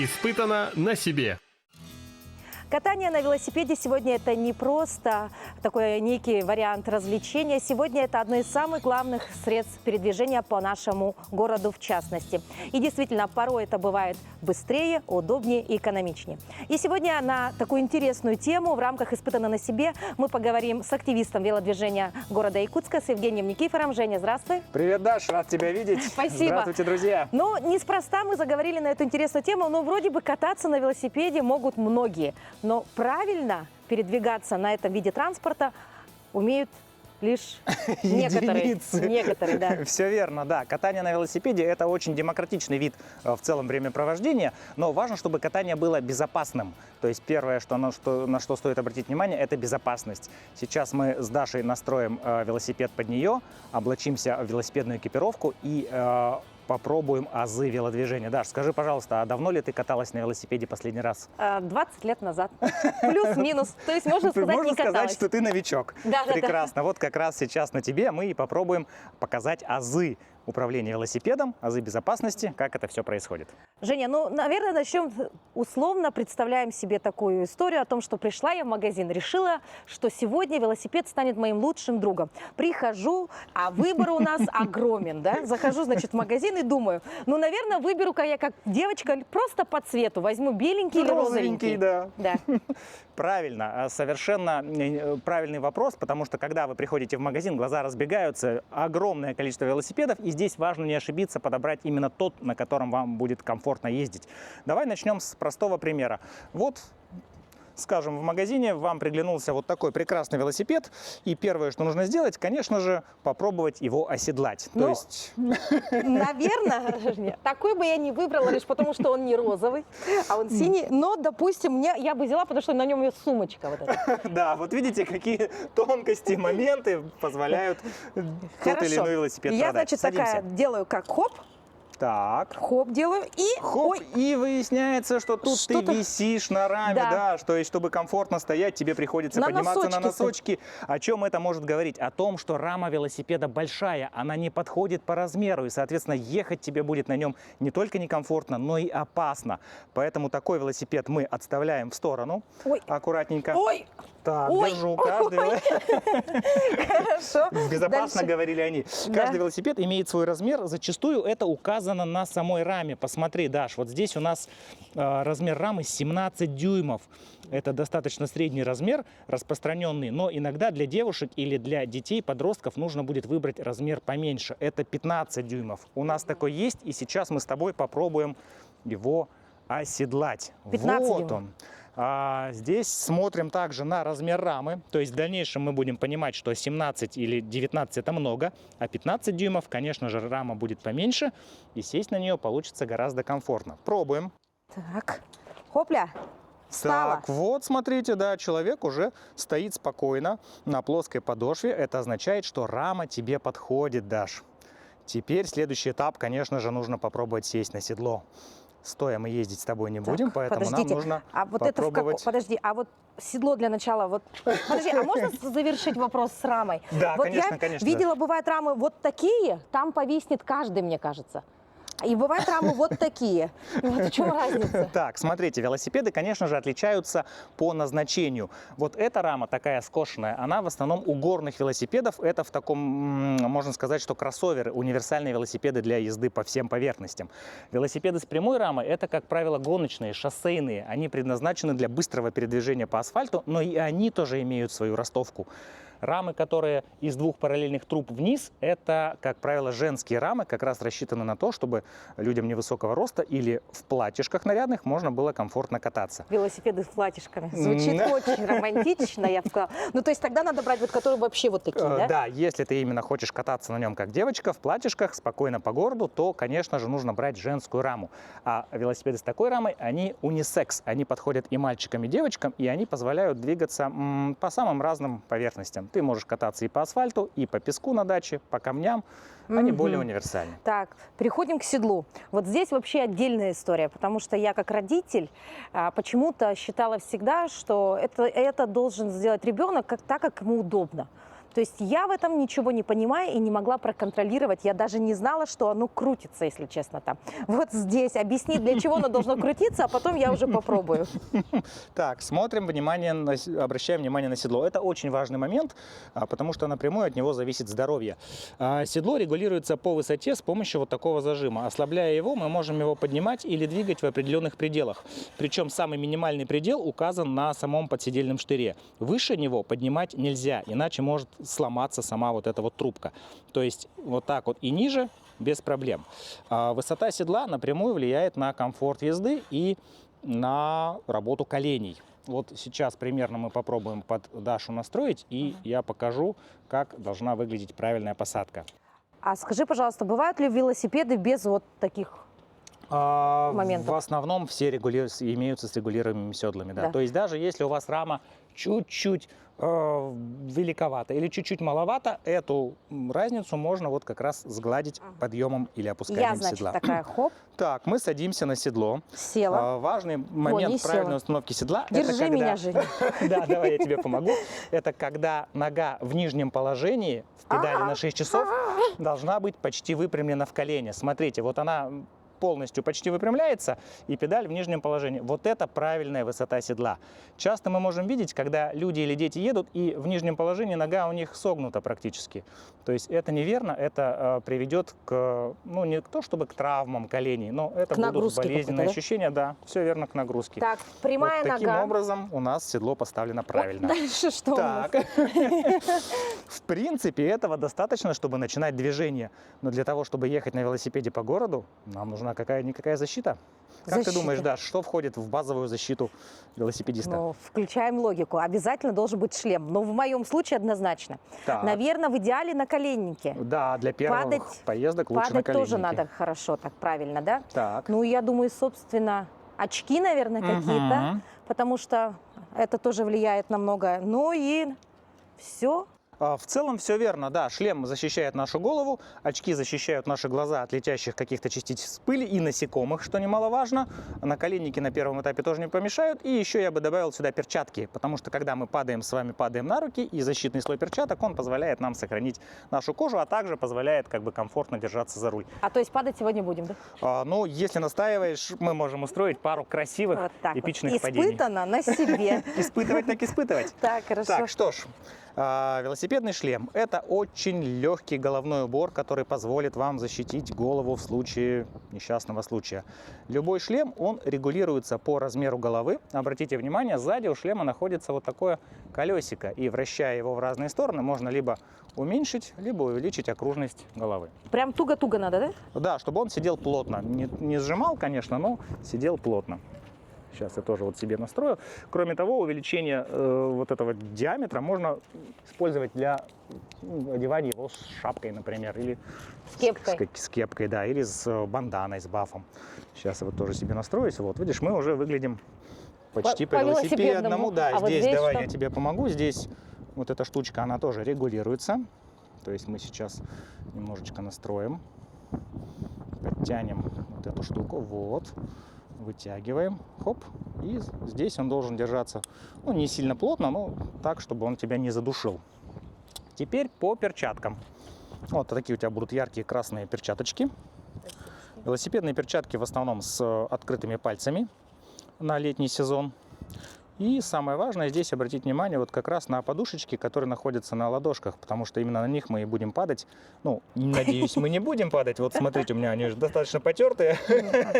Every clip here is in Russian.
Испытано на себе. Катание на велосипеде сегодня это не просто такой некий вариант развлечения. Сегодня это одно из самых главных средств передвижения по нашему городу в частности. И действительно, порой это бывает быстрее, удобнее и экономичнее. И сегодня на такую интересную тему в рамках «Испытано на себе» мы поговорим с активистом велодвижения города Якутска, с Евгением Никифором. Женя, здравствуй. Привет, Даш, рад тебя видеть. Спасибо. Здравствуйте, друзья. Ну, неспроста мы заговорили на эту интересную тему, но вроде бы кататься на велосипеде могут многие. Но правильно передвигаться на этом виде транспорта умеют лишь некоторые. Некоторые, да. Все верно, да. Катание на велосипеде – это очень демократичный вид в целом времяпровождения, но важно, чтобы катание было безопасным. То есть первое, на что стоит обратить внимание, это безопасность. Сейчас мы с Дашей настроим велосипед под нее, облачимся в велосипедную экипировку и попробуем азы велодвижения. Даш, скажи, пожалуйста, а давно ли ты каталась на велосипеде последний раз? 20 лет назад. Плюс-минус. То есть можно сказать, Можно не сказать, каталась. что ты новичок. Да. Прекрасно. Вот как раз сейчас на тебе мы и попробуем показать азы управления велосипедом, азы безопасности, как это все происходит. Женя, ну, наверное, начнем условно. Представляем себе такую историю о том, что пришла я в магазин, решила, что сегодня велосипед станет моим лучшим другом. Прихожу, а выбор у нас огромен, да? Захожу, значит, в магазин и думаю, ну, наверное, выберу-ка я как девочка просто по цвету. Возьму беленький или розовенький. Да. Да. Правильно, совершенно правильный вопрос, потому что когда вы приходите в магазин, глаза разбегаются, огромное количество велосипедов, и здесь важно не ошибиться, подобрать именно тот, на котором вам будет комфортно ездить. Давай начнем с простого примера. Вот, скажем, в магазине вам приглянулся вот такой прекрасный велосипед, и первое, что нужно сделать, конечно же, попробовать его оседлать. То есть... Наверное, такой бы я не выбрала, лишь потому, что он не розовый, а он синий. Но, допустим, я бы взяла, потому что на нем есть сумочка. Вот эта. Да, вот видите, какие тонкости, моменты позволяют тот или иной велосипед Я, продать. значит, Садимся. такая делаю, как хоп, Так. хоп делаю, и... Хоп, Ой, и выясняется, что тут ты Что-то- висишь на раме, Да. да, что есть, чтобы комфортно стоять, тебе приходится На подниматься на носочки. носочки. О чем это может говорить? О том, что рама велосипеда большая, она не подходит по размеру, и, соответственно, ехать тебе будет на нем не только некомфортно, но и опасно. Поэтому такой велосипед мы отставляем в сторону, Ой. аккуратненько. ой, Так, Ой. держу каждый. хорошо. Безопасно, Дальше. говорили они. Да. Каждый велосипед имеет свой размер. Зачастую это указано на самой раме. Посмотри, Даш, вот здесь у нас размер рамы 17 дюймов. Это достаточно средний размер, распространенный. Но иногда для девушек или для детей, подростков нужно будет выбрать размер поменьше. Это 15 дюймов. У нас такой есть, и сейчас мы с тобой попробуем его оседлать. 15 Вот дюймов. он. Здесь смотрим также на размер рамы, то есть в дальнейшем мы будем понимать, что 17 или 19 это много, а 15 дюймов, конечно же, рама будет поменьше, и сесть на нее получится гораздо комфортно. Пробуем. Так, хопля, встала. Так, вот смотрите, да, человек уже стоит спокойно на плоской подошве, это означает, что рама тебе подходит, Даш. Теперь следующий этап, конечно же, нужно попробовать сесть на седло. Стоя мы ездить с тобой не будем, поэтому подождите, нам нужно а вот попробовать. это подожди, а вот седло для начала, вот, подожди, а можно завершить вопрос с рамой? Да, вот конечно, я конечно. видела, бывают рамы вот такие, там повиснет каждый, мне кажется. И бывают рамы вот такие. Вот в чем разница? Так, смотрите, велосипеды, конечно же, отличаются по назначению. Вот эта рама такая скошенная, она в основном у горных велосипедов. Это в таком, можно сказать, что кроссоверы, универсальные велосипеды для езды по всем поверхностям. Велосипеды с прямой рамой, это, как правило, гоночные, шоссейные. Они предназначены для быстрого передвижения по асфальту, но и они тоже имеют свою ростовку. Рамы, которые из двух параллельных труб вниз, это, как правило, женские рамы, как раз рассчитаны на то, чтобы людям невысокого роста или в платьишках нарядных можно было комфортно кататься. Велосипеды с платьишками. Звучит очень романтично, я бы сказала. Ну, то есть тогда надо брать вот которые вообще вот такие, да? Да, если ты именно хочешь кататься на нем как девочка, в платьишках, спокойно по городу, то, конечно же, нужно брать женскую раму. А велосипеды с такой рамой, они унисекс, они подходят и мальчикам, и девочкам, и они позволяют двигаться по самым разным поверхностям. Ты можешь кататься и по асфальту, и по песку на даче, по камням. Они более универсальны. Так, переходим к седлу. Вот здесь вообще отдельная история, потому что я как родитель почему-то считала всегда, что это должен сделать ребенок так, как ему удобно. То есть я в этом ничего не понимаю и не могла проконтролировать. Я даже не знала, что оно крутится, если честно, там. Вот здесь объясни, для чего оно должно крутиться, а потом я уже попробую. Так, смотрим, обращаем внимание на седло. Это очень важный момент, потому что напрямую от него зависит здоровье. Седло регулируется по высоте с помощью вот такого зажима. Ослабляя его, мы можем его поднимать или двигать в определенных пределах. Причем самый минимальный предел указан на самом подседельном штыре. Выше него поднимать нельзя, иначе может сломаться сама вот эта вот трубка. То есть вот так вот и ниже без проблем. Высота седла напрямую влияет на комфорт езды и на работу коленей. Вот сейчас примерно мы попробуем под Дашу настроить, и я покажу, как должна выглядеть правильная посадка. А скажи, пожалуйста, бывают ли велосипеды без вот таких моментов? В основном все имеются с регулируемыми седлами. Да. Да. То есть даже если у вас рама чуть-чуть великовата или чуть-чуть маловато, эту разницу можно вот как раз сгладить подъемом или опусканием Я, значит, седла. такая, хоп, Так, мы садимся на седло. села. Важный момент не правильной села. установки седла. Держи это когда... меня, Женя. Да, давай я тебе помогу. Это когда нога в нижнем положении, в педали на 6 часов, должна быть почти выпрямлена в колене. Смотрите, вот она полностью почти выпрямляется, и педаль в нижнем положении. Вот это правильная высота седла. Часто мы можем видеть, когда люди или дети едут, и в нижнем положении нога у них согнута практически. То есть это неверно, это приведет к, ну не то чтобы к травмам коленей, но это будут нагрузке болезненные какой-то, да? ощущения, да, все верно, к нагрузке. Так, прямая вот таким нога. образом у нас седло поставлено правильно. Дальше что у нас? Так, в принципе, этого достаточно, чтобы начинать движение. Но для того, чтобы ехать на велосипеде по городу, нам нужна какая-никакая защита. Как ты думаешь, Даш, что входит в базовую защиту велосипедиста? Ну, включаем логику. Обязательно должен быть шлем. Но в моем случае однозначно. Так. Наверное, в идеале наколенники. Да, для первых поездок лучше Падать наколенники. тоже надо хорошо, так правильно, да? Так. Ну, я думаю, собственно, очки, наверное, какие-то, Мгм. потому что это тоже влияет на многое. Ну и все. В целом все верно, да. Шлем защищает нашу голову, очки защищают наши глаза от летящих каких-то частиц пыли и насекомых, что немаловажно. Наколенники на первом этапе тоже не помешают. И еще я бы добавил сюда перчатки, потому что когда мы падаем с вами, падаем на руки, и защитный слой перчаток, он позволяет нам сохранить нашу кожу, а также позволяет как бы комфортно держаться за руль. А то есть падать сегодня будем, да? Ну, если настаиваешь, мы можем устроить пару красивых, Вот так эпичных вот. падений. Испытано на себе. Испытывать так испытывать. Так, хорошо. Так, что ж, велосипедный шлем – это очень легкий головной убор, который позволит вам защитить голову в случае несчастного случая. Любой шлем, он регулируется по размеру головы. Обратите внимание, сзади у шлема находится вот такое колесико, и вращая его в разные стороны, можно либо уменьшить, либо увеличить окружность головы. Прям туго-туго надо, да? Да, чтобы он сидел плотно. Не сжимал, конечно, но сидел плотно. Сейчас я тоже вот себе настрою. Кроме того, увеличение вот этого диаметра можно использовать для одевания его с шапкой, например, или С кепкой. с кепкой, да, или с банданой, с бафом. Сейчас я вот тоже себе настроюсь. Вот, видишь, мы уже выглядим почти По по-велосипедному. Да, А вот здесь здесь давай что? я тебе помогу. Здесь вот эта штучка, она тоже регулируется. То есть мы сейчас немножечко настроим, подтянем вот эту штуку. Вот. Вытягиваем, хоп, и здесь он должен держаться, ну, не сильно плотно, но так, чтобы он тебя не задушил. Теперь по перчаткам. Вот такие у тебя будут яркие красные перчаточки. Велосипедные перчатки в основном с открытыми пальцами на летний сезон. И самое важное здесь обратить внимание вот как раз на подушечки, которые находятся на ладошках, потому что именно на них мы и будем падать. Ну, надеюсь, мы не будем падать. Вот смотрите, у меня они уже достаточно потертые,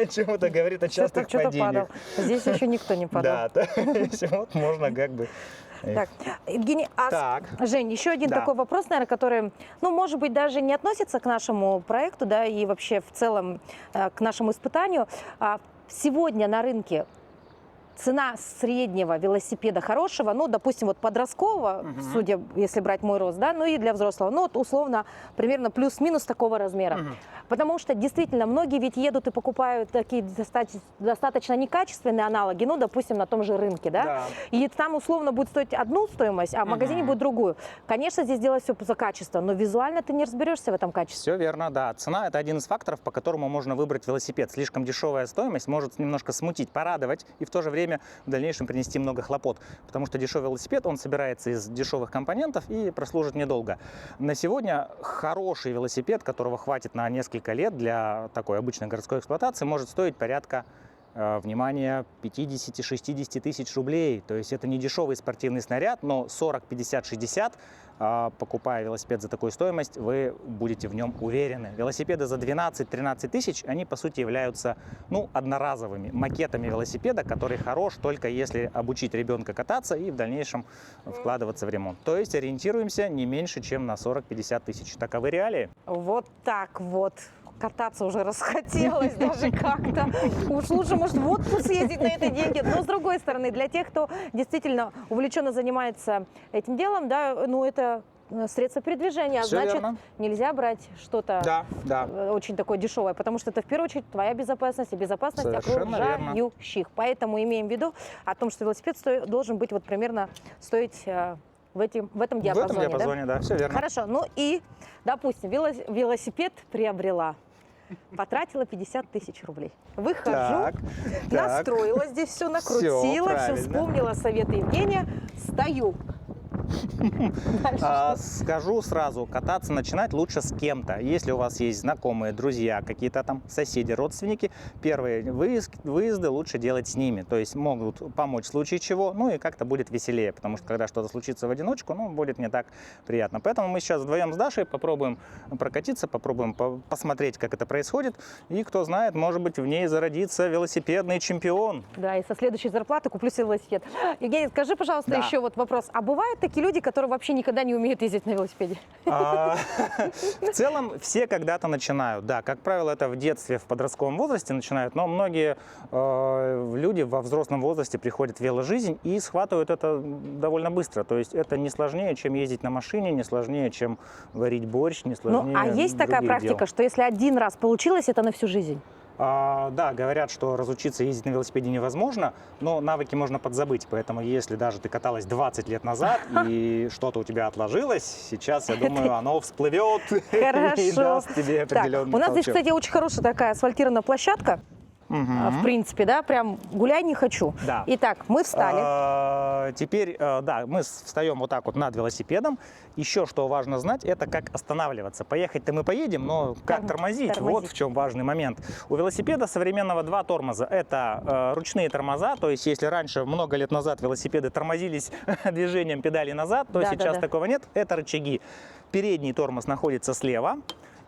чего-то говорит о частых Кто-то падениях. падал. Здесь еще никто не падал. Да, вот можно как бы... Так, Евгений, Так. Жень, еще один Да. такой вопрос, наверное, который, ну, может быть, даже не относится к нашему проекту, да, и вообще в целом к нашему испытанию. Сегодня на рынке цена среднего велосипеда хорошего, ну, допустим, вот подросткового, судя, если брать мой рост, да, ну и для взрослого, ну, вот условно, примерно плюс-минус такого размера. Потому что действительно многие ведь едут и покупают такие достаточно некачественные аналоги, ну, допустим, на том же рынке, да, Да. и там условно будет стоить одну стоимость, а в магазине будет другую. Конечно, здесь делать все за качество, но визуально ты не разберешься в этом качестве. Все верно, да. Цена – это один из факторов, по которому можно выбрать велосипед. Слишком дешевая стоимость может немножко смутить, порадовать и в то же время время в дальнейшем принести много хлопот, потому что дешевый велосипед, он собирается из дешевых компонентов и прослужит недолго. На сегодня хороший велосипед, которого хватит на несколько лет для такой обычной городской эксплуатации, может стоить порядка, внимание, 50-60 тысяч рублей. То есть это не дешевый спортивный снаряд, но 40, 50, 60, покупая велосипед за такую стоимость, вы будете в нем уверены. Велосипеды за 12-13 тысяч, они по сути являются, ну, одноразовыми макетами велосипеда, который хорош только если обучить ребенка кататься и в дальнейшем вкладываться в ремонт. То есть ориентируемся не меньше, чем на 40-50 тысяч. Таковы реалии. Вот так вот. Кататься уже расхотелось даже как-то. Уж лучше, может, в отпуск съездить на это деньги. Но, с другой стороны, для тех, кто действительно увлеченно занимается этим делом, да, ну, это средство передвижения. Всё Значит, верно. нельзя брать что-то очень такое дешевое, потому что это, в первую очередь, твоя безопасность и безопасность Совершенно окружающих. Поэтому имеем в виду о том, что велосипед должен быть вот примерно стоить в этом диапазоне. В этом диапазоне, да, все верно. Хорошо, ну и, допустим, велосипед приобрела, потратила 50 тысяч рублей. Выхожу, Так. настроила здесь все, накрутила, все правильно. вспомнила советы Евгения, стою. Дальше что? Скажу сразу, кататься начинать лучше с кем-то. Если у вас есть знакомые, друзья, какие-то там соседи, родственники, первые выезды лучше делать с ними. То есть могут помочь в случае чего, ну и как-то будет веселее, потому что когда что-то случится в одиночку, ну, будет не так приятно. Поэтому мы сейчас вдвоем с Дашей попробуем прокатиться, попробуем посмотреть, как это происходит. И кто знает, может быть, в ней зародится велосипедный чемпион. Да, и со следующей зарплаты куплю себе велосипед. Евгений, скажи, пожалуйста, Да. еще вот вопрос. А бывают такие люди, которые вообще никогда не умеют ездить на велосипеде? В целом все когда-то начинают. Да, как правило, это в детстве, в подростковом возрасте начинают, но многие люди во взрослом возрасте приходят в веложизнь и схватывают это довольно быстро. То есть это не сложнее, чем ездить на машине, не сложнее, чем варить борщ, не Ну, сложнее а есть такая других практика, дел. что если один раз получилось, это на всю жизнь? Да, говорят, что разучиться ездить на велосипеде невозможно, но навыки можно подзабыть. Поэтому если даже ты каталась 20 лет назад и что-то у тебя отложилось, сейчас, я думаю, оно всплывет и Хорошо. даст тебе Так, определенный у нас здесь, толчок. кстати, очень хорошая такая асфальтированная площадка. В принципе, да, прям гуляй не хочу. Да. Итак, мы встали. Теперь, да, мы встаем вот так вот над велосипедом. Еще что важно знать, это как останавливаться. Поехать-то мы поедем, но как тормозить? Вот в чем важный момент. У велосипеда современного два тормоза. Это ручные тормоза, то есть если раньше, много лет назад, велосипеды тормозились движением педали назад, то Да, сейчас да. такого нет. Это рычаги. Передний тормоз находится слева.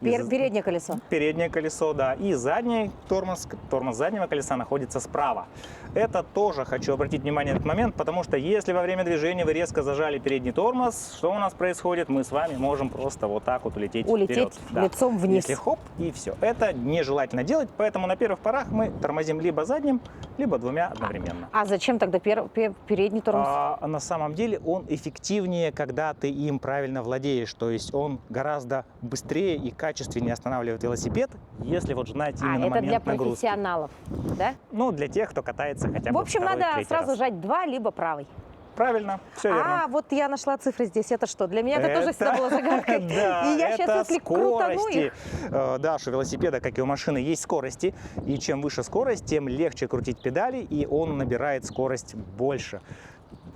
Переднее колесо. Переднее колесо, да, и задний тормоз заднего колеса находится справа. Это тоже хочу обратить внимание на этот момент, потому что если во время движения вы резко зажали передний тормоз, что у нас происходит? Мы с вами можем просто вот так вот улететь вперед. Да. лицом вниз. Если хоп, и все. Это нежелательно делать, поэтому на первых порах мы тормозим либо задним, либо двумя одновременно. А зачем тогда передний тормоз? На самом деле он эффективнее, когда ты им правильно владеешь. То есть он гораздо быстрее и качественнее останавливает велосипед, если вот знать именно это момент для нагрузки. профессионалов, да? Ну, для тех, кто катается хотя В бы общем, второй, надо третий сразу раз. жать два, либо правый. Правильно, все верно. А, вот я нашла цифры здесь. Это что? Для меня это тоже всегда было загадкой. Да, И я это сейчас, если крутану скорости. их... Да, что у велосипеда, как и у машины, есть скорости. И чем выше скорость, тем легче крутить педали, и он набирает скорость больше.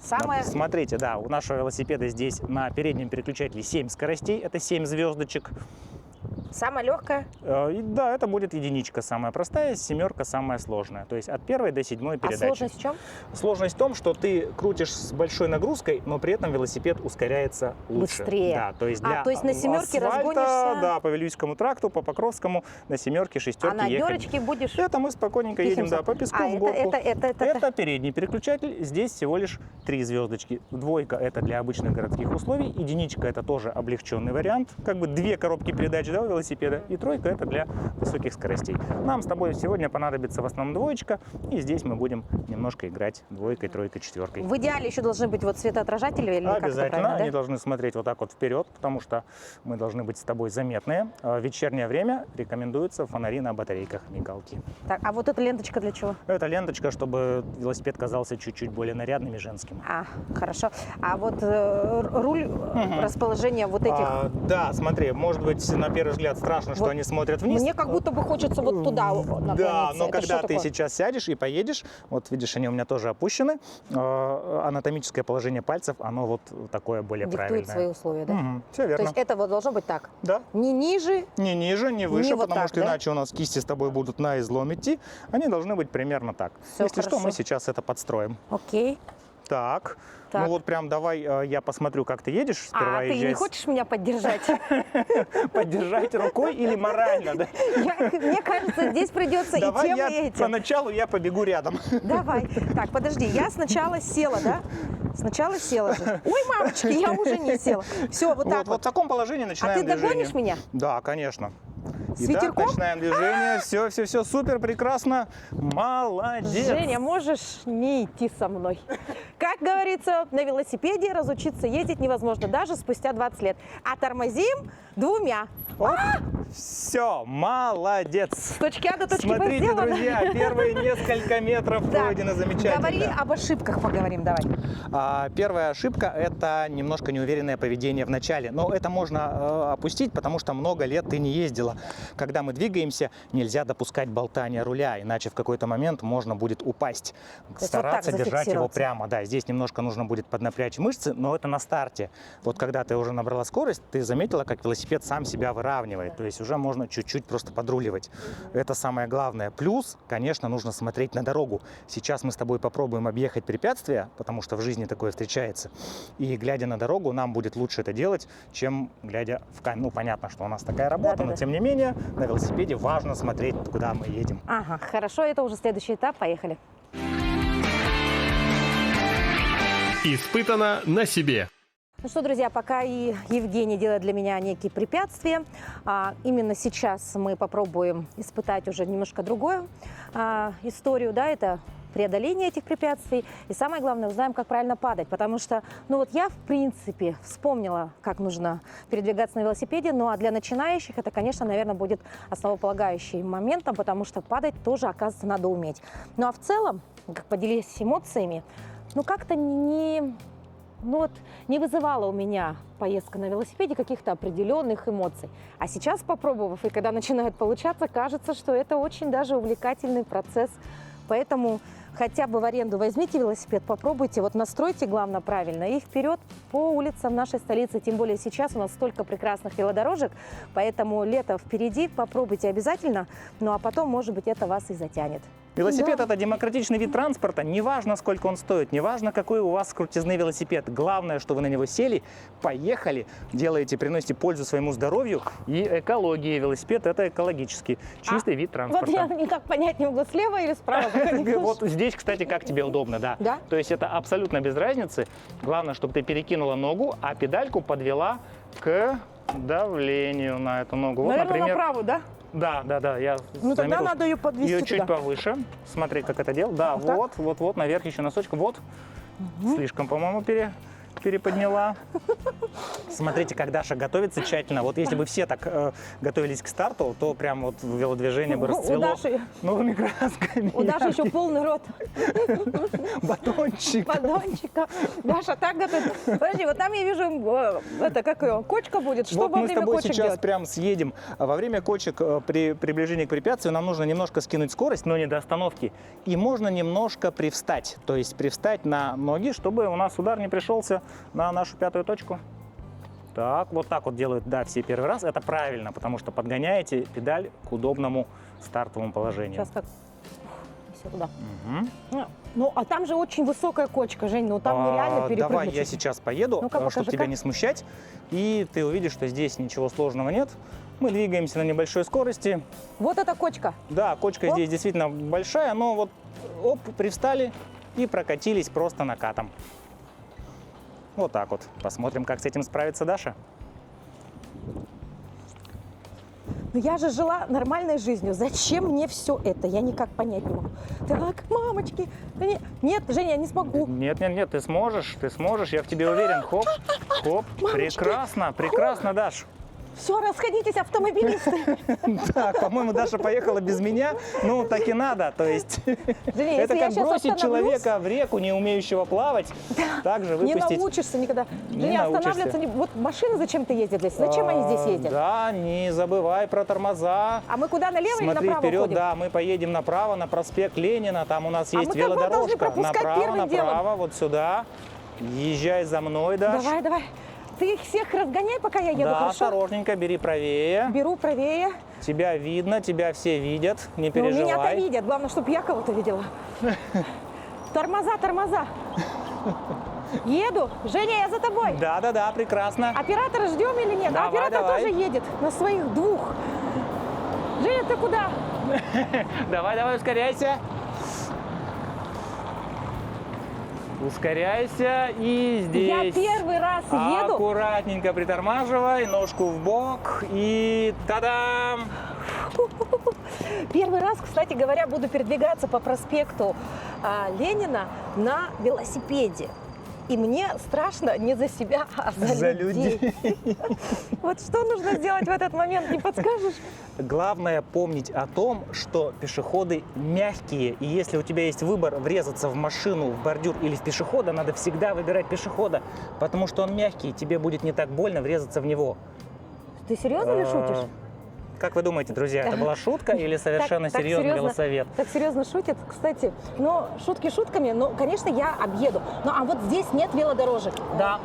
Самое... Смотрите, да, у нашего велосипеда здесь на переднем переключателе 7 скоростей, это 7 звездочек. Самое легкое. И да, это будет единичка самая простая, семерка самая сложная. То есть от первой до седьмой А передачи. сложность в чем? Сложность в том, что ты крутишь с большой нагрузкой, но при этом велосипед ускоряется лучше. Быстрее. Да, то есть для то есть на семерке асфальта, разгонишься? Да, по Вилюйскому тракту, по Покровскому на семерке, шестерке А на ехать. дерочке будешь... Это мы спокойненько едем, да, по песку в горку. Это передний переключатель, здесь всего лишь 3 звездочки. Двойка это для обычных городских условий, единичка это тоже облегченный вариант, как бы 2 коробки передач, да, у велосипеда, и тройка это для высоких скоростей. Нам с тобой сегодня понадобится в основном двоечка, и здесь мы будем немножко играть двойкой, тройкой, четверкой. В идеале еще должны быть вот светоотражатели или как это Обязательно, правильно, они да? должны смотреть вот так вот вперед, потому что мы должны быть с тобой заметные. В вечернее время рекомендуются фонари на батарейках, мигалки. Так, а вот эта ленточка для чего? Это ленточка, чтобы велосипед казался чуть-чуть более нарядным и женским. А, хорошо. А вот руль, расположение вот этих... Да, смотри, может быть, на первый взгляд сидят, страшно, что Вот они смотрят вниз. Мне как будто бы хочется вот туда наклониться. Да, но Это когда что ты такое? сейчас сядешь и поедешь, вот видишь, они у меня тоже опущены, анатомическое положение пальцев, оно вот такое более Диктует правильное. свои условия, да? Все То верно. есть это вот должно быть так. Да. Не ниже. Не ниже, не выше, вот потому так, что да? иначе у нас кисти с тобой будут на излом идти. Они должны быть примерно так. Всё Если что, хорошо. мы сейчас это подстроим. Окей. Так. Так. Ну вот прям давай я посмотрю, как ты едешь. Сперва А ты езжай не хочешь меня поддержать? поддержать рукой или морально, да? Мне кажется, здесь придется и Давай тем, и я этим. поначалу я побегу рядом. Давай. Так, подожди, я сначала села, да? Сначала села же. Ой, мамочки, я уже не села. Все, вот так Вот в таком положении А начинаем ты движение. догонишь меня? Да, конечно. С Итак, ветерком? начинаем движение. Все, супер, прекрасно. Молодец. Женя, можешь не идти со мной. Как говорится, на велосипеде разучиться ездить невозможно даже спустя 20 лет. А тормозим двумя. Все, молодец. С точки А до точки Б Смотрите, сделано. друзья, первые несколько метров Так, пройдены замечательно. Говори об ошибках, поговорим, давай. Первая ошибка – это немножко неуверенное поведение в начале. Но это можно опустить, потому что много лет ты не ездила. Когда мы двигаемся, нельзя допускать болтания руля, иначе в какой-то момент можно будет упасть. есть Стараться вот так держать его зафиксироваться. прямо. Да, здесь немножко нужно будет поднапрячь мышцы, но это на старте. Вот когда ты уже набрала скорость, ты заметила, как велосипед сам себя выравнивает. То есть уже можно чуть-чуть просто подруливать. Это самое главное. Плюс, конечно, нужно смотреть на дорогу. Сейчас мы с тобой попробуем объехать препятствия, потому что в жизни такое встречается. И глядя на дорогу, нам будет лучше это делать, чем глядя в камеру. Ну, понятно, что у нас такая работа, Да-да-да. но тем не менее на велосипеде важно смотреть, куда мы едем. Ага, хорошо, это уже следующий этап, поехали. Испытано на себе. Ну что, друзья, пока и Евгений делает для меня некие препятствия, именно сейчас мы попробуем испытать уже немножко другую историю, да, это преодоление этих препятствий. И самое главное, узнаем, как правильно падать, потому что, ну вот я, в принципе, вспомнила, как нужно передвигаться на велосипеде, ну а для начинающих это, конечно, наверное, будет основополагающим моментом, потому что падать тоже, оказывается, надо уметь. Ну а в целом, как поделились эмоциями, ну как-то не вызывала у меня поездка на велосипеде каких-то определенных эмоций. А сейчас, попробовав, и когда начинает получаться, кажется, что это очень даже увлекательный процесс. Поэтому хотя бы в аренду возьмите велосипед, попробуйте, вот настройте, главное, правильно, и вперед по улицам нашей столицы. Тем более сейчас у нас столько прекрасных велодорожек, поэтому лето впереди, попробуйте обязательно, ну а потом, может быть, это вас и затянет. Велосипед Да. – это демократичный вид транспорта. Неважно, сколько он стоит, неважно, какой у вас крутизны велосипед. Главное, что вы на него сели, поехали, делаете, приносите пользу своему здоровью и экологии. Велосипед – это экологический, чистый вид транспорта. Вот я никак понять не могу, слева или справа. Вот здесь, кстати, как тебе удобно, да. Да? То есть это абсолютно без разницы. Главное, чтобы ты перекинула ногу, а педальку подвела к давлению на эту ногу. Вот, Наверное, например, на правую, да? Да, я Ну тогда заметил, надо ее подвести ее туда. чуть повыше. Смотри, как это делал. Да, Вот так? вот, наверх еще носочком. Вот. Слишком, по-моему, переподняла. Смотрите, как Даша готовится тщательно. Вот если бы все так готовились к старту, то прям вот велодвижение бы У расцвело Даши, новыми красками. у Даши еще полный рот Батончик. поддончика. Даша так готовит. Подожди, вот там я вижу, это как ее, кочка будет. Что Вот во мы с время тобой кочек сейчас делать? прям съедем. Во время кочек при приближении к препятствию нам нужно немножко скинуть скорость, но не до остановки. И можно немножко привстать. То есть привстать на ноги, чтобы у нас удар не пришелся на нашу пятую точку. Так, вот так вот делают, да, все первый раз. Это правильно, потому что подгоняете педаль к удобному стартовому положению. Сейчас как. Все туда. Мгм. Ну, а там же очень высокая кочка, Жень, ну там нереально перепрыгнуть. Давай я сейчас поеду, Ну-ка, чтобы покажи-ка. тебя не смущать. И ты увидишь, что здесь ничего сложного нет. Мы двигаемся на небольшой скорости. Вот эта кочка. Да, кочка Оп. здесь действительно большая, но вот оп, привстали и прокатились просто накатом. Вот так вот. Посмотрим, как с этим справится Даша. Ну я же жила нормальной жизнью. Зачем мне все это? Я никак понять не могу. Так, мамочки. Да нет, Женя, я не смогу. Нет, ты сможешь, я в тебе уверен. Хоп, хоп, Мамочки. прекрасно, Даш. Все, расходитесь, автомобилисты. Так, по-моему, Даша поехала без меня. Ну, так и надо. То есть, Женя, это если я как сейчас бросить остановлюсь, человека в реку, не умеющего плавать, также не выпустить. научишься никогда. Не Женя, научишься. останавливаться не... Вот машины зачем-то ездят здесь? Зачем они здесь ездят? Да, не забывай про тормоза. А мы куда, налево или Смотри направо вперед, ходим? да, мы поедем направо на проспект Ленина, там у нас А есть мы как бы должны велодорожка. пропускать Направо, первым делом. направо, вот сюда. Езжай за мной, Даш. Давай, давай. Ты их всех разгоняй, пока я еду, Да, хорошо? осторожненько, бери правее. Беру правее. Тебя видно, тебя все видят, не Ну, меня-то переживай. видят, главное, чтобы я кого-то видела. Тормоза, тормоза. Еду. Женя, я за тобой. Да, прекрасно. Оператора ждем или нет? Давай, Оператор давай. тоже едет на своих двух. Женя, ты куда? Давай, ускоряйся. Ускоряйся и Я здесь. первый раз еду. Аккуратненько притормаживай, ножку в бок и та-дам! Первый раз, кстати говоря, буду передвигаться по проспекту Ленина на велосипеде. И мне страшно не за себя, а за людей. Вот что нужно сделать в этот момент, не подскажешь? Главное помнить о том, что пешеходы мягкие. И если у тебя есть выбор врезаться в машину, в бордюр или в пешехода, надо всегда выбирать пешехода, потому что он мягкий, и тебе будет не так больно врезаться в него. Ты серьезно или шутишь? Как вы думаете, друзья, это была шутка или совершенно Так серьезный серьезно- велосовет? Так серьезно шутят? Кстати, но шутки шутками, но, конечно, я объеду. Ну, а вот здесь нет велодорожек. Да.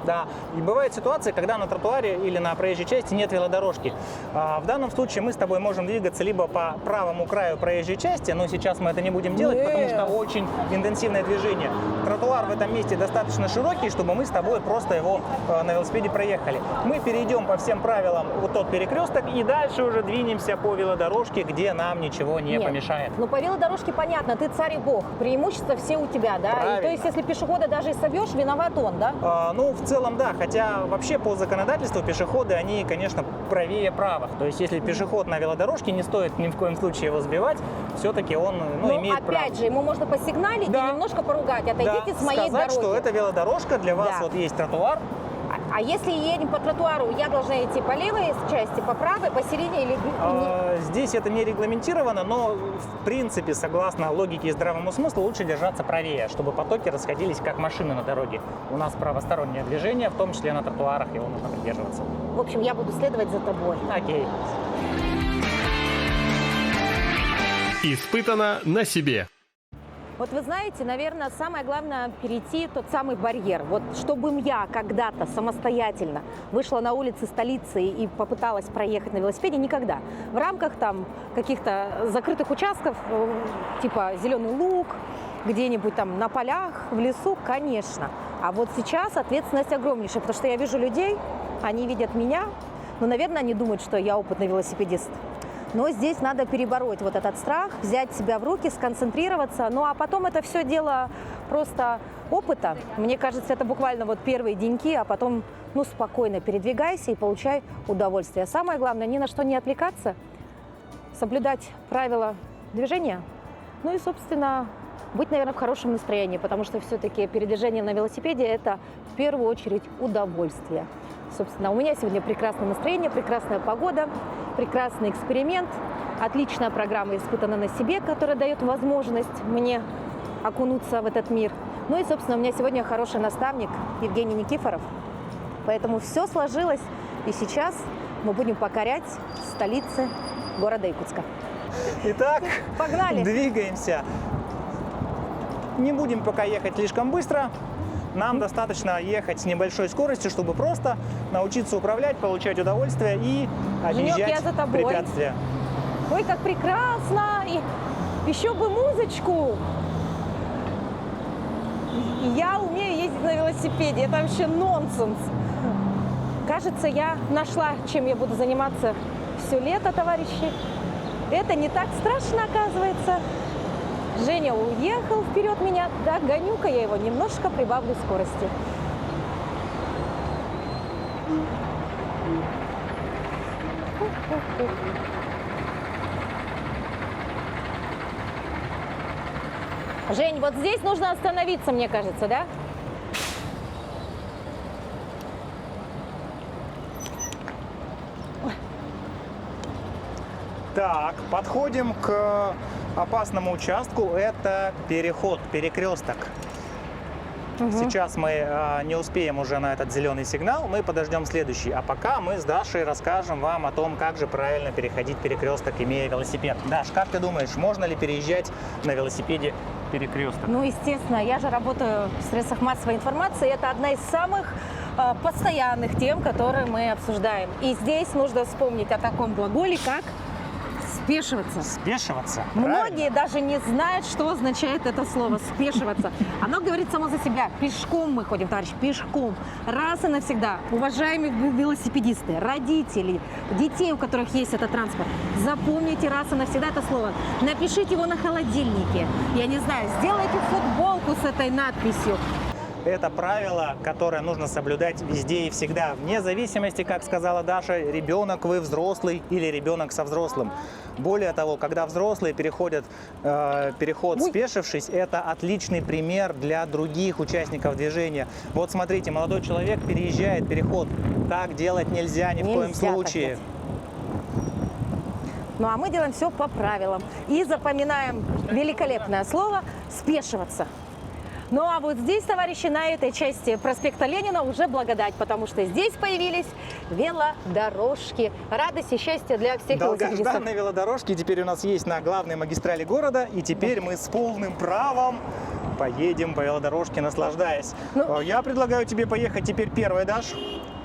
И бывают ситуации, когда на тротуаре или на проезжей части нет велодорожки. В данном случае мы с тобой можем двигаться либо по правому краю проезжей части, но сейчас мы это не будем делать, потому Нет. что очень интенсивное движение. Тротуар в этом месте достаточно широкий, чтобы мы с тобой просто его на велосипеде проехали. Мы перейдем по всем правилам вот тот перекресток и дальше уже двинемся по велодорожке, где нам ничего не Нет. помешает. Ну, по велодорожке понятно, ты царь и бог. Преимущества все у тебя, да? И Правильно. то есть, если пешехода даже и собьешь, виноват он, да? Ну, в целом, да. Хотя вообще по законодательству пешеходы, они, конечно, правее правых. То есть, если пешеход на велодорожке, не стоит ни в коем случае его сбивать, все-таки он Но имеет право. опять же, ему можно посигналить Да. и немножко поругать. Отойдите Да, с моей сказать, дороги. что это велодорожка, для вас Да. вот есть тротуар. А если едем по тротуару, я должна идти по левой части, по правой, посередине или... Здесь это не регламентировано, но в принципе, согласно логике и здравому смыслу, лучше держаться правее, чтобы потоки расходились как машины на дороге. У нас правостороннее движение, в том числе на тротуарах, его нужно придерживаться. В общем, я буду следовать за тобой. Окей. Испытано на себе. Вот вы знаете, наверное, самое главное перейти тот самый барьер. Вот чтобы я когда-то самостоятельно вышла на улицы столицы и попыталась проехать на велосипеде, никогда. В рамках там каких-то закрытых участков, типа Зеленый Луг, где-нибудь там на полях, в лесу, конечно. А вот сейчас ответственность огромнейшая, потому что я вижу людей, они видят меня, но, наверное, они думают, что я опытный велосипедист. Но здесь надо перебороть вот этот страх, взять себя в руки, сконцентрироваться. Ну а потом это все дело просто опыта. Мне кажется, это буквально вот первые деньки, а потом спокойно передвигайся и получай удовольствие. Самое главное, ни на что не отвлекаться, соблюдать правила движения. Ну и, собственно, быть, наверное, в хорошем настроении, потому что все-таки передвижение на велосипеде – это в первую очередь удовольствие. Собственно, у меня сегодня прекрасное настроение, прекрасная погода, прекрасный эксперимент, отличная программа «Испытана на себе», которая дает возможность мне окунуться в этот мир. Ну и, собственно, у меня сегодня хороший наставник Евгений Никифоров. Поэтому все сложилось, и сейчас мы будем покорять столицы города Якутска. Итак, Погнали! двигаемся. Не будем пока ехать слишком быстро. Нам достаточно ехать с небольшой скоростью, чтобы просто научиться управлять, получать удовольствие и Женек, объезжать я за тобой. препятствия. Ой, как прекрасно! И еще бы музычку! И я умею ездить на велосипеде. Это вообще нонсенс. Кажется, я нашла, чем я буду заниматься все лето, товарищи. Это не так страшно, оказывается. Женя уехал вперед меня. Догоню-ка я его, немножко прибавлю скорости. Жень, вот здесь нужно остановиться, мне кажется, да? Ой. Так, подходим к опасному участку. Это переход, перекресток. Сейчас мы не успеем уже на этот зеленый сигнал, мы подождем следующий. А пока мы с Дашей расскажем вам о том, как же правильно переходить перекресток, имея велосипед. Даш, как ты думаешь, можно ли переезжать на велосипеде перекресток? Ну, естественно, я же работаю в средствах массовой информации. Это одна из самых постоянных тем, которые мы обсуждаем. И здесь нужно вспомнить о таком глаголе, как спешиваться. Спешиваться? Многие даже не знают, что означает это слово «спешиваться». Оно говорит само за себя. Пешком мы ходим, товарищ, пешком. Раз и навсегда, уважаемые велосипедисты, родители, детей, у которых есть этот транспорт, запомните раз и навсегда это слово. Напишите его на холодильнике. Я не знаю, сделайте футболку с этой надписью. Это правило, которое нужно соблюдать везде и всегда, вне зависимости, как сказала Даша, ребенок вы взрослый или ребенок со взрослым. Более того, когда взрослые переходят переход спешившись, это отличный пример для других участников движения. Вот смотрите, молодой человек переезжает переход. Так делать нельзя ни в коем случае. Ну а мы делаем все по правилам и запоминаем великолепное слово «спешиваться». Ну а вот здесь, товарищи, на этой части проспекта Ленина уже благодать, потому что здесь появились велодорожки. Радость и счастье для всех велосипедистов. Долгожданные велодорожки теперь у нас есть на главной магистрали города, и теперь мы с полным правом поедем по велодорожке, наслаждаясь. Ну, я предлагаю тебе поехать теперь первой, Даш.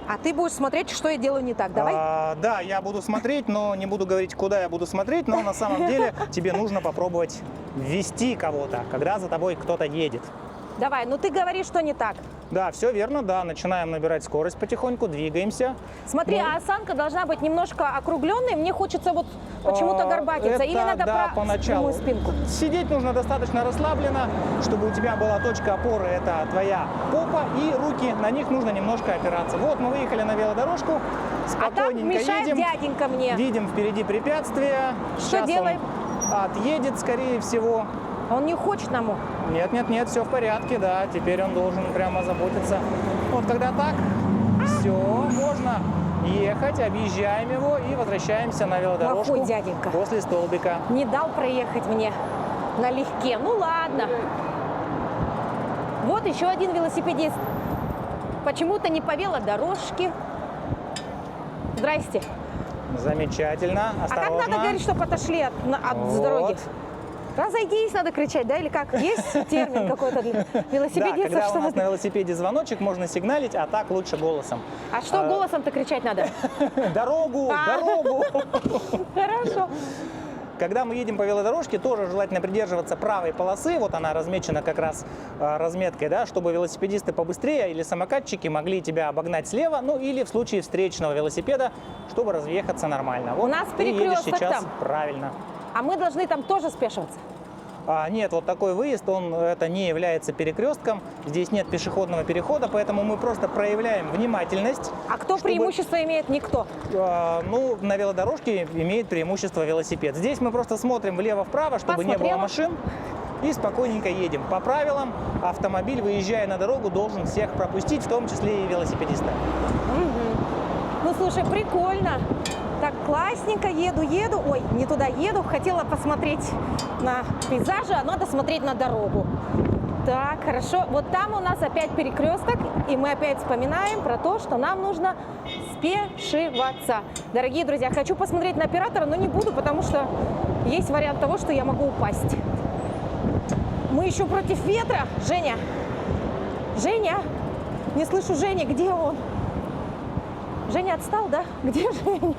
А ты будешь смотреть, что я делаю не так. Давай. Да, я буду смотреть, но не буду говорить, куда я буду смотреть, но на самом деле тебе нужно попробовать ввести кого-то, когда за тобой кто-то едет. Давай, ну ты говоришь, что не так. Да, все верно, да. Начинаем набирать скорость потихоньку, двигаемся. Смотри, а осанка должна быть немножко округленной. Мне хочется вот почему-то горбатиться. Или надо поначалу. прямую спинку? Сидеть нужно достаточно расслабленно, чтобы у тебя была точка опоры, это твоя попа, и руки, на них нужно немножко опираться. Вот мы выехали на велодорожку, А там спокойненько мешает едем. дяденька мне. Видим впереди препятствие. Что Сейчас делаем? он отъедет, скорее всего. Он не хочет нам. Нет, все в порядке, да. Теперь он должен прямо заботиться. Вот когда так, все, можно ехать, объезжаем его и возвращаемся на велодорожку. Плохой дяденька. После столбика. Не дал проехать мне налегке. Ну ладно. Вот еще один велосипедист. Почему-то не по велодорожке. Здрасте. Замечательно. А Осторожно. как надо говорить, чтобы отошли от дороги? Разойдись, надо кричать, да? Или как? Есть термин какой-то для Да, велосипедистов? когда у что нас ли? на велосипеде звоночек, можно сигналить, а так лучше голосом. А что голосом-то кричать надо? Дорогу, дорогу! Хорошо. Когда мы едем по велодорожке, тоже желательно придерживаться правой полосы. Вот она размечена как раз разметкой, да, чтобы велосипедисты побыстрее или самокатчики могли тебя обогнать слева, ну или в случае встречного велосипеда, чтобы разъехаться нормально. Вот У нас ты едешь перекресток сейчас там. правильно. А мы должны там тоже спешиваться. Нет, вот такой выезд, это не является перекрестком. Здесь нет пешеходного перехода, поэтому мы просто проявляем внимательность. А кто преимущество имеет? Никто. Ну, на велодорожке имеет преимущество велосипед. Здесь мы просто смотрим влево-вправо, чтобы не было машин, и спокойненько едем. По правилам, автомобиль, выезжая на дорогу, должен всех пропустить, в том числе и велосипедиста. Ну, слушай, прикольно. Так классненько еду. Ой, не туда еду. Хотела посмотреть на пейзажи, а надо смотреть на дорогу. Так, хорошо. Вот там у нас опять перекресток, и мы опять вспоминаем про то, что нам нужно спешиваться. Дорогие друзья, хочу посмотреть на оператора, но не буду, потому что есть вариант того, что я могу упасть. Мы еще против ветра. Женя! Женя! Не слышу Жени, где он? Женя отстал, да? Где Женя?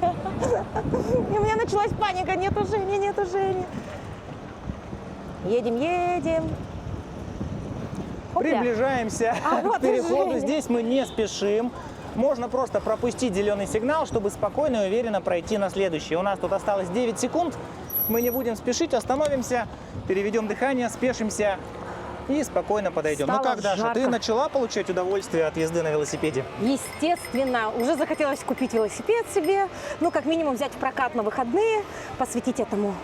И у меня началась паника. Нету Жени, нету Жени. Едем. Хопля. Приближаемся вот к переходу. Женя. Здесь мы не спешим. Можно просто пропустить зеленый сигнал, чтобы спокойно и уверенно пройти на следующий. У нас тут осталось 9 секунд. Мы не будем спешить, остановимся, переведем дыхание, спешимся и спокойно подойдем. Стало Ну как, Даша, жарко. ты начала получать удовольствие от езды на велосипеде? Естественно, уже захотелось купить велосипед себе, ну, как минимум взять в прокат на выходные, посвятить этому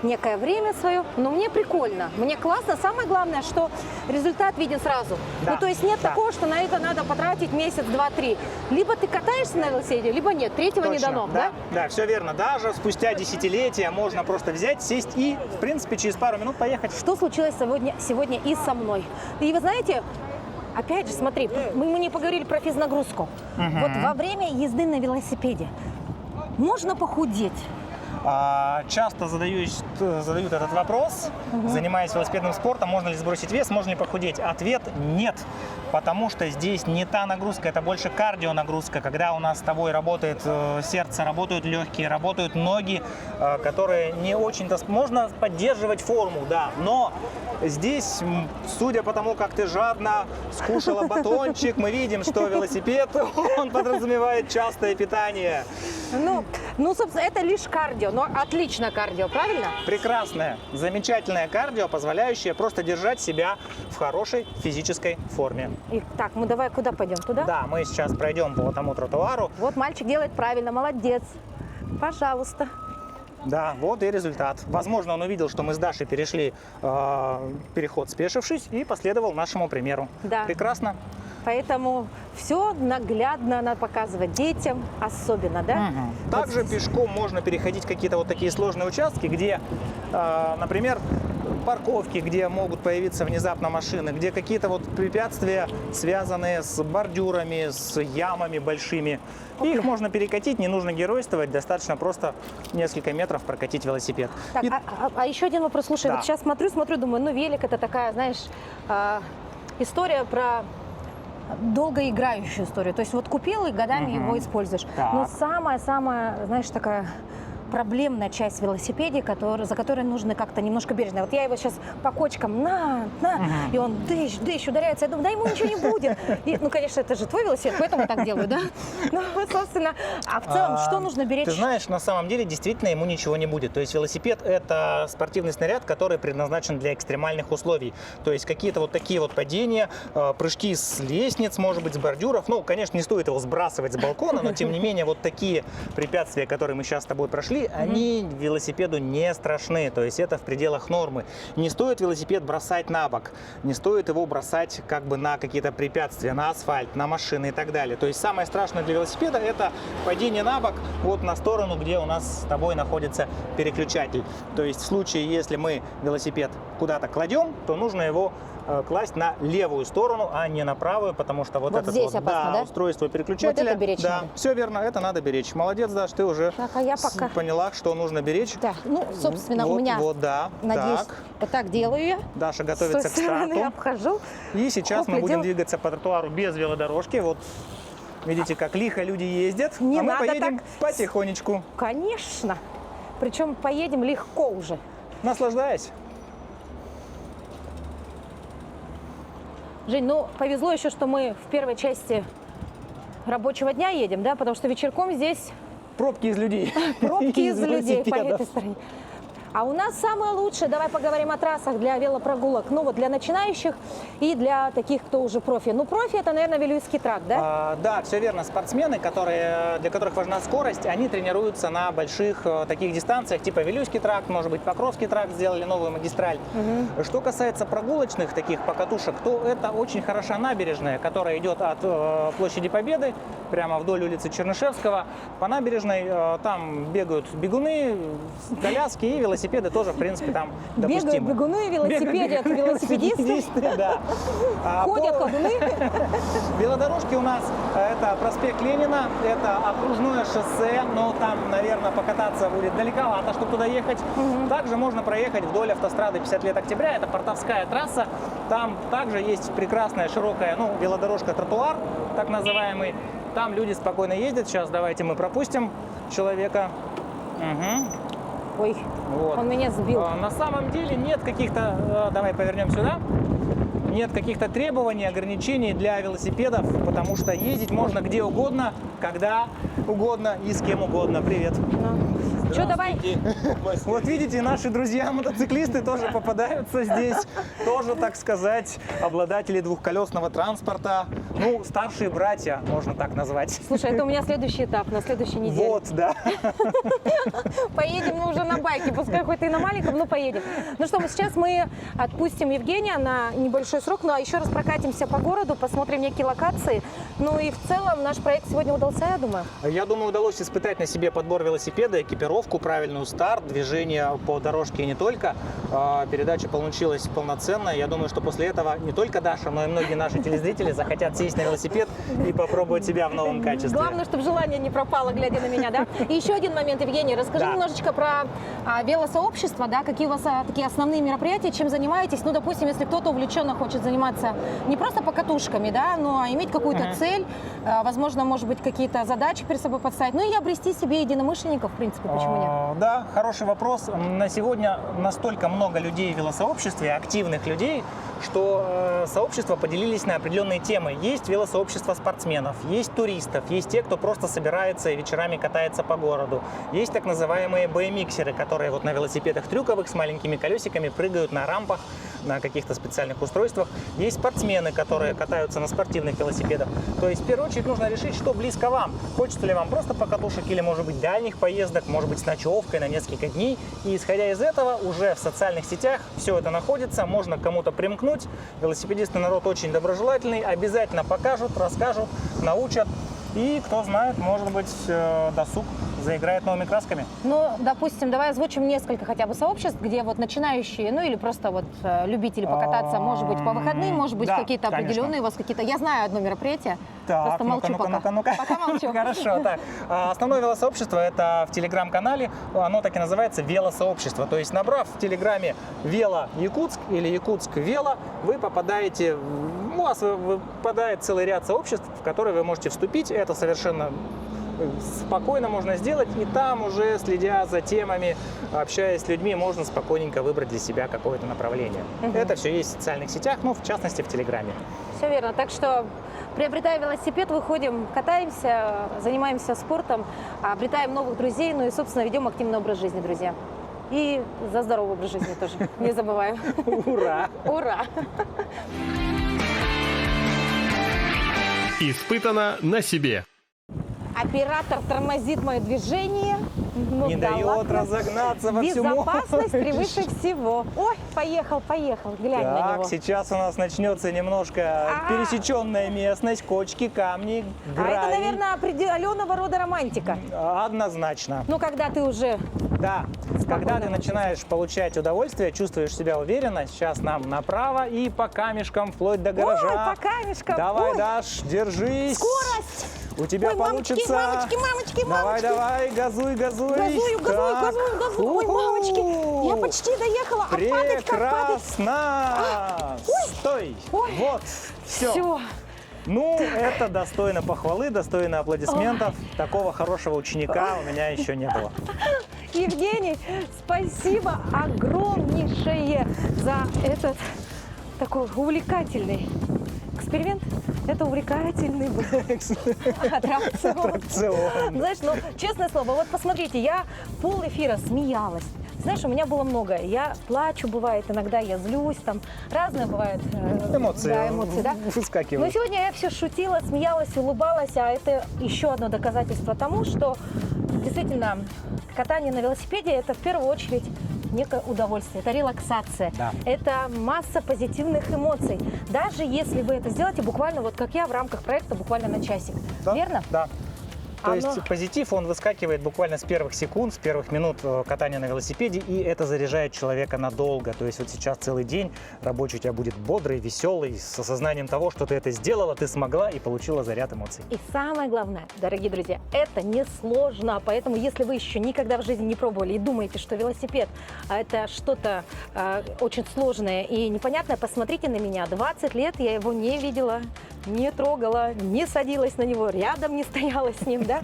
некое время свое. Но мне прикольно, мне классно. Самое главное, что результат виден сразу. Да, Ну, то есть нет да. такого, что на это надо потратить месяц, два, три. Либо ты катаешься на велосипеде, либо нет. Третьего не Точно, дано, да? Да, все верно. Даже спустя десятилетия можно просто взять, сесть и, в принципе, через пару минут поехать. Что случилось сегодня и со мной? И вы знаете, опять же, смотри, мы не поговорили про физнагрузку. Вот во время езды на велосипеде можно похудеть. Часто задают этот вопрос, занимаясь велосипедным спортом, можно ли сбросить вес, можно ли похудеть. Ответ – нет, потому что здесь не та нагрузка, это больше кардионагрузка, когда у нас с тобой работает сердце, работают легкие, работают ноги, которые не очень-то… Можно поддерживать форму, да, но здесь, судя по тому, как ты жадно скушала батончик, мы видим, что велосипед, он подразумевает частое питание. Ну, собственно, это лишь кардио, но отлично кардио, правильно? Прекрасное, замечательное кардио, позволяющее просто держать себя в хорошей физической форме. И, так, мы давай куда пойдем? Туда? Да, мы сейчас пройдем по тому тротуару. Вот мальчик делает правильно, молодец. Пожалуйста. Да, вот и результат. Возможно, он увидел, что мы с Дашей перешли переход, спешившись, и последовал нашему примеру. Да. Прекрасно. Поэтому все наглядно надо показывать детям, особенно, да? Также пешком можно переходить какие-то вот такие сложные участки, где, например, парковки, где могут появиться внезапно машины, где какие-то вот препятствия, связанные с бордюрами, с ямами большими. Их можно перекатить, не нужно геройствовать, достаточно просто несколько метров прокатить велосипед. Так, И- а еще один вопрос. Слушай, Да. вот сейчас смотрю, думаю, ну велик это такая, знаешь, история про долгоиграющую историю. То есть вот купил и годами его используешь. Так. Но самая-самая, знаешь, такая проблемная часть в велосипеде, за которой нужно как-то немножко бережно. Вот я его сейчас по кочкам и он дыщ, ударяется. Я думаю, да ему ничего не будет. И, ну, конечно, это же твой велосипед, поэтому так делаю, да? Ну, вот, собственно, а в целом, что нужно беречь? Ты знаешь, на самом деле действительно ему ничего не будет. То есть велосипед – это спортивный снаряд, который предназначен для экстремальных условий. То есть какие-то вот такие вот падения, прыжки с лестниц, может быть, с бордюров. Ну, конечно, не стоит его сбрасывать с балкона, но тем не менее вот такие препятствия, которые мы сейчас с тобой прошли, они велосипеду не страшны. То есть это в пределах нормы. Не стоит велосипед бросать на бок, не стоит его бросать как бы на какие-то препятствия, на асфальт, на машины и так далее. То есть самое страшное для велосипеда – это падение на бок вот на сторону, где у нас с тобой находится переключатель. То есть в случае, если мы велосипед куда-то кладем, то нужно его класть на левую сторону, а не на правую, потому что вот это здесь вот, опасно, да? устройство переключателя. Вот это беречь да, надо. все верно, это надо беречь. Молодец, Даш, ты уже Так, а я пока... поняла, что нужно беречь. Да, ну, собственно, вот, у меня, вот, да. надеюсь, Так. вот так делаю я. Даша С готовится той к стороны старту. обхожу. И сейчас Хоп, мы будем идем. двигаться по тротуару без велодорожки. Вот видите, как лихо люди ездят. Не а мы надо поедем так. потихонечку, Конечно. Причем поедем легко уже. наслаждаясь. Жень, ну, повезло еще, что мы в первой части рабочего дня едем, да, потому что вечерком здесь Пробки из людей. пробки из людей по велосипедов. этой стороне. А у нас самое лучшее, давай поговорим о трассах для велопрогулок. Ну вот для начинающих и для таких, кто уже профи. Ну профи это, наверное, Вилюйский тракт, да? Да, все верно. Спортсмены, для которых важна скорость, они тренируются на больших таких дистанциях, типа Вилюйский тракт, может быть, Покровский тракт, сделали новую магистраль. Что касается прогулочных таких покатушек, то это очень хороша набережная, которая идет от площади Победы прямо вдоль улицы Чернышевского. По набережной там бегают бегуны, коляски и велосипеды тоже, в принципе, там Бегают допустимы. бегуны, велосипедят велосипедисты, Да. ходят ходуны. Велодорожки у нас это проспект Ленина, это окружное шоссе, но там, наверное, покататься будет далековато, чтобы туда ехать. Также можно проехать вдоль автострады 50 лет октября, это Портовская трасса. Там также есть прекрасная широкая, велодорожка-тротуар, так называемый. Там люди спокойно ездят. Сейчас давайте мы пропустим человека. Ой, Вот. он меня сбил. На самом деле нет каких-то, давай повернем сюда, нет каких-то требований, ограничений для велосипедов, потому что ездить можно где угодно, когда угодно и с кем угодно. Привет. Что, давай? Вот видите, наши друзья-мотоциклисты тоже попадаются здесь, тоже, так сказать, обладатели двухколесного транспорта. Ну, старшие братья, можно так назвать. Слушай, это у меня следующий этап, на следующей неделе. Вот, да. Поедем мы уже на байке, пускай хоть и на маленьком, но поедем. Ну что, сейчас мы отпустим Евгения на небольшой срок, ну а еще раз прокатимся по городу, посмотрим некие локации. Ну и в целом наш проект сегодня удался, я думаю. Я думаю, удалось испытать на себе подбор велосипеда, экипировку, правильную старт, движение по дорожке и не только. Передача получилась полноценная. Я думаю, что после этого не только Даша, но и многие наши телезрители захотят сесть на велосипед и попробовать себя в новом качестве. Главное, чтобы желание не пропало, глядя на меня, да? И еще один момент, Евгений, расскажи Да. немножечко про велосообщество, да? Какие у вас такие основные мероприятия, чем занимаетесь? Ну, допустим, если кто-то увлеченно хочет заниматься не просто покатушками, да, но иметь какую-то цель, возможно, может быть, какие-то задачи перед собой подставить, ну и обрести себе единомышленников, в принципе, почему нет? Да, хороший вопрос. На сегодня настолько много людей в велосообществе, активных людей, что сообщества поделились на определенные темы. Есть велосообщество спортсменов, есть туристов, есть те, кто просто собирается и вечерами катается по городу. Есть так называемые BMXеры, которые вот на велосипедах трюковых с маленькими колесиками прыгают на рампах, на каких-то специальных устройствах. Есть спортсмены, которые катаются на спортивных велосипедах. То есть в первую очередь нужно решить, что близко вам. Хочется ли вам просто покатушек или, может быть, дальних поездок, может быть, с ночевкой на несколько дней. И исходя из этого, уже в социальных сетях все это находится, можно к кому-то примкнуть. Велосипедисты народ очень доброжелательный, обязательно покажут, расскажут, научат. И, кто знает, может быть, досуг заиграет новыми красками. Ну, допустим, давай озвучим несколько хотя бы сообществ, где вот начинающие, ну или просто вот любители покататься, может быть, по выходным, может быть, Да, какие-то конечно. определенные у вас какие-то. Я знаю одно мероприятие, просто молчу пока. Ну-ка. Пока молчу. Хорошо, так. Основное велосообщество это в телеграм-канале, оно так и называется велосообщество. То есть, набрав в телеграме Вело Якутск или Якутск Вело, вы попадаете, у вас выпадает целый ряд сообществ, в которые вы можете вступить. Это совершенно спокойно можно сделать, и там уже, следя за темами, общаясь с людьми, можно спокойненько выбрать для себя какое-то направление. Это все есть в социальных сетях, ну, в частности, в Телеграме. Все верно. Так что, приобретая велосипед, выходим, катаемся, занимаемся спортом, обретаем новых друзей, ну и, собственно, ведем активный образ жизни, друзья. И за здоровый образ жизни тоже, не забываем. Ура! Ура! Испытано на себе. Оператор тормозит мое движение. Ну, Не да дает ладно. разогнаться во всему. Безопасность превыше всего. Ой, поехал, глянь на Так, него. сейчас у нас начнется немножко пересеченная местность, кочки, камни, гравий. А это, наверное, определенного рода романтика. Однозначно. Ну, когда ты уже... Да, когда ты начинаешь получать удовольствие, чувствуешь себя уверенно, сейчас нам направо и по камешкам, вплоть до гаража. Ой, по камешкам. Давай, Ой. Даш, держись. Скорость! У тебя Ой, мамочки, получится. мамочки. Давай, газуй. Газую. Так. Ой, мамочки, я почти доехала. А падать как падать? Прекрасно! Стой! Ой. Вот, все. Все. Ну, это достойно похвалы, достойно аплодисментов. Такого хорошего ученика у меня еще не было. Евгений, спасибо огромнейшее за этот такой увлекательный эксперимент. Это увлекательный был аттракцион. Знаешь, ну, честное слово, вот посмотрите, я пол эфира смеялась. Знаешь, у меня было многое. Я плачу, бывает, иногда я злюсь, там разные бывают Эмоции, да, эмоции, да. выскакивают. Но сегодня я все шутила, смеялась, улыбалась, а это еще одно доказательство тому, что действительно катание на велосипеде – это в первую очередь некое удовольствие, это релаксация, Да. это масса позитивных эмоций. Даже если вы это сделаете буквально, вот как я, в рамках проекта, буквально на часик. Да? Верно? Да. То Оно- есть позитив, он выскакивает буквально с первых секунд, с первых минут катания на велосипеде, и это заряжает человека надолго. То есть вот сейчас целый день рабочий у тебя будет бодрый, веселый, с осознанием того, что ты это сделала, ты смогла и получила заряд эмоций. И самое главное, дорогие друзья, это несложно. Поэтому, если вы еще никогда в жизни не пробовали и думаете, что велосипед это что-то очень сложное и непонятное, посмотрите на меня. 20 лет я его не видела, не трогала, не садилась на него, рядом не стояла с ним, да?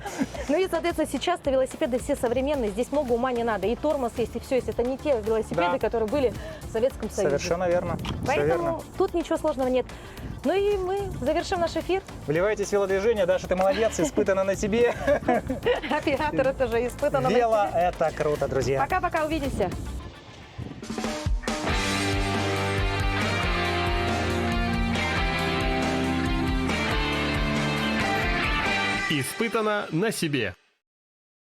Ну и, соответственно, сейчас-то велосипеды все современные, здесь много ума не надо. И тормоз есть, и все есть. Это не те велосипеды, Да. которые были в Советском Союзе. Совершенно верно. Всё Поэтому верно. тут ничего сложного нет. Ну и мы завершим наш эфир. Вливайтесь в велодвижение, Даша, ты молодец, испытана на себе. Оператор это же испытано. на Вело себе. – это круто, друзья. Пока-пока, увидимся. Испытано на себе.